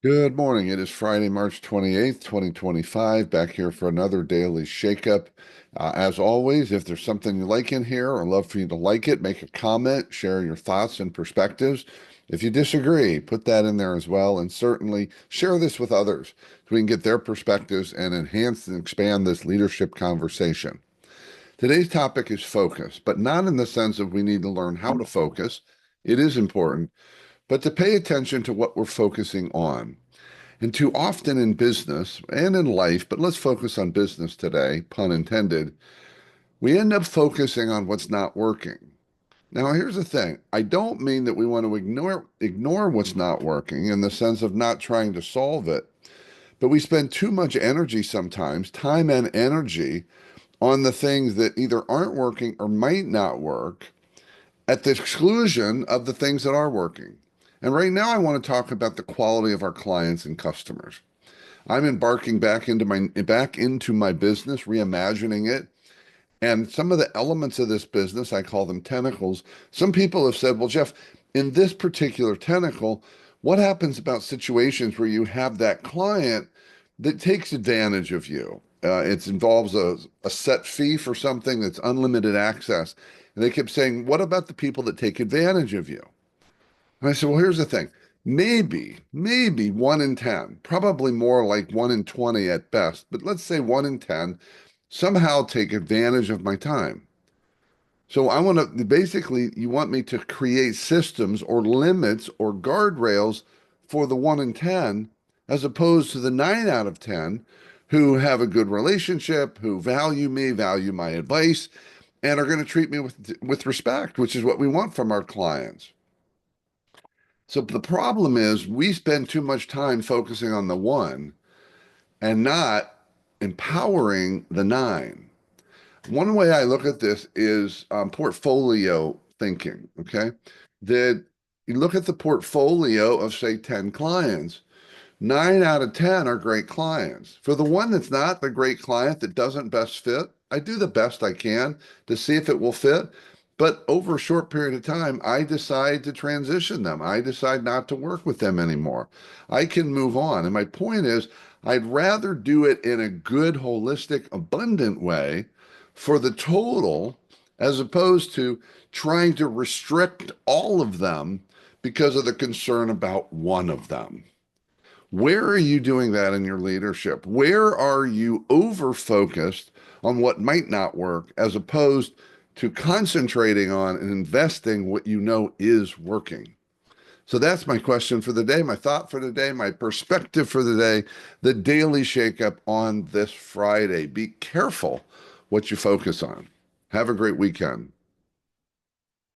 Good morning. It is Friday, March 28th, 2025. Back here for another daily shakeup. As always, if there's something you like in here, I'd love for you to like it, make a comment, share your thoughts and perspectives. If you disagree, put that in there as well. And certainly share this with others so we can get their perspectives and enhance and expand this leadership conversation. Today's topic is focus, but not in the sense of we need to learn how to focus. It is important, but to pay attention to what we're focusing on. And too often in business and in life, but let's focus on business today, pun intended, we end up focusing on what's not working. Now, here's the thing. I don't mean that we want to ignore what's not working in the sense of not trying to solve it, but we spend too much energy sometimes, time and energy, on the things that either aren't working or might not work at the exclusion of the things that are working. And right now, I want to talk about the quality of our clients and customers. I'm embarking back into my business, reimagining it. And some of the elements of this business, I call them tentacles. Some people have said, well, Jeff, in this particular tentacle, what happens about situations where you have that client that takes advantage of you? It involves a set fee for something that's unlimited access. And they kept saying, what about the people that take advantage of you? And I said, well, here's the thing. Maybe 1 in 10, probably more like 1 in 20 at best, but let's say 1 in 10 somehow take advantage of my time. So I want to basically, you want me to create systems or limits or guardrails for the 1 in 10, as opposed to the 9 out of 10 who have a good relationship, who value me, value my advice, and are going to treat me with respect, which is what we want from our clients. So the problem is we spend too much time focusing on the one and not empowering the nine. One way I look at this is portfolio thinking, okay? That you look at the portfolio of, say, 10 clients. 9 out of 10 are great clients. For the one that's not the great client that doesn't best fit, I do the best I can to see if it will fit. But over a short period of time, I decide to transition them. I decide not to work with them anymore. I can move on. And my point is, I'd rather do it in a good, holistic, abundant way for the total as opposed to trying to restrict all of them because of the concern about one of them. Where are you doing that in your leadership? Where are you over focused on what might not work as opposed to concentrating on and investing what you know is working? So that's my question for the day, my thought for the day, my perspective for the day, the daily shakeup on this Friday. Be careful what you focus on. Have a great weekend.